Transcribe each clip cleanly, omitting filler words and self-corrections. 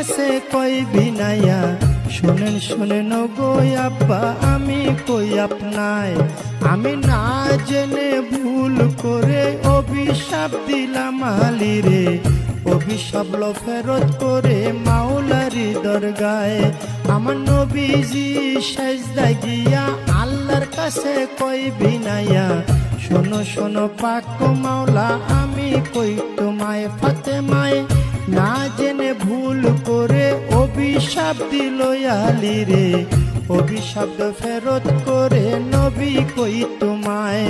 কাছে কই বিনাইয়া, শোনেন শোনেন গো আব্বা আমি কই আপনায়, আমি না জেনে ভুল করে অভিশাপ দিলাম আলীরে, অভিশাপ লো ফেরত করে মাওলারি দরগায়। আমার নবীজি সেজদায় গিয়া আল্লাহর কাছে কই বিনাইয়া, শোনো শোনো পাক মাওলা আমি কই তোমায়, ফাতেমায় না জেনে ভুল করে অভিশাপ দিল আলীরে, অভিশাপ ফেরত করে নবী কই তোমায়।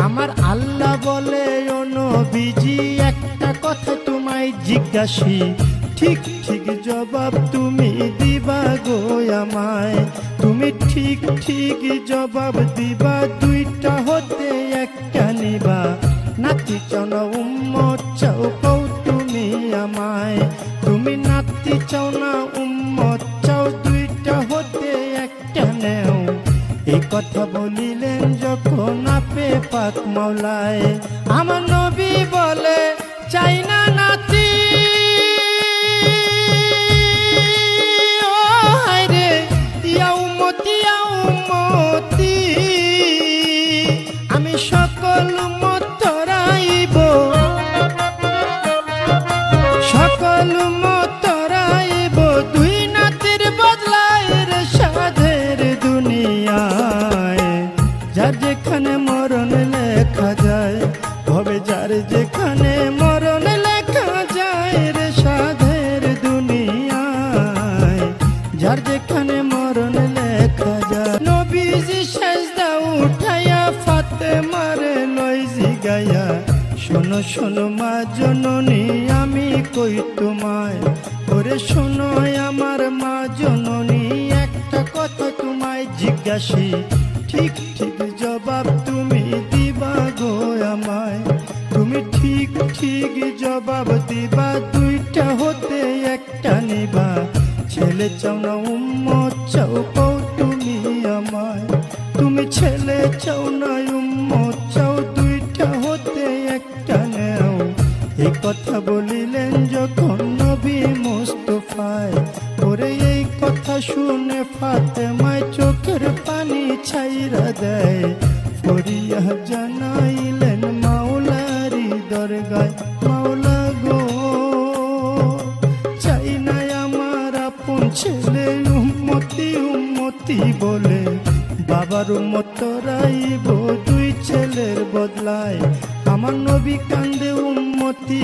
আমার আল্লাহ বলে ও নবীজি একটা কথা তোমায় জিজ্ঞাসি, ঠিক ঠিক জবাব তুমি দিবা গো আমায়, তুমি ঠিক ঠিক জবাব দিবা, দুইটা হতে একটা নিবা, নাতি চাও না উম্মত চাও কও তুমি আমায়, তুমি নাতি চাও না উম্মত চাও, দুইটা হতে একটা নেও। এই কথা বলিলেন যখন আপে পাক মাওলায়, আমার নবী বলে চাই না নাতি, ও হায়রে ইয়া উম্মতি ইয়া উম্মতি, আমি সকল উম্মত তরাইব, সকল উম্মত তরাইব, দুই নাতির বদলায় রে সাধের দুনিয়ায়। যার যেখানে মরণ লেখা যায় হবে, যার যেখানে মরণ লেখা যায় রে সাধের দুনিয়ায়, যার যেখানে মরণ লেখা যায়। নবীজি সেজদা উঠাইয়া ফাতেমার লই জিগাইয়া, শোনো শোনো মা জননী আমি কই তোমায়, ওরে শোনো আমার মা জননী একটা কথা তোমায় জিজ্ঞাসি, ঠিক ঠিক জবাব তুমি দিবা গো আমায়, তুমি ঠিক ঠিক জবাব দিবা, দুইটা হতে একটা নিবা, ছেলে চাও না উম্মত চাও কও তুমি আমায়, তুমি ছেলে চাও না উম্মত চাও, দুইটা হতে একটা নেও। এই কথা বলিলেন যখন নবী মুস্তাফায়, ওরে এই কথা শুনে ফাতেমায় চোখের পানি ছাইরা দেয়, ফরিয়া জানাইলেন মাওলারি দরগায়, মাওলা গো চাই না আমার আপন ছেলে উম্মতি উম্মতি বলে, বাবার উম্মত তরাইব দুই ছেলের বদলায়, আমার নবী কান্দে উম্মতি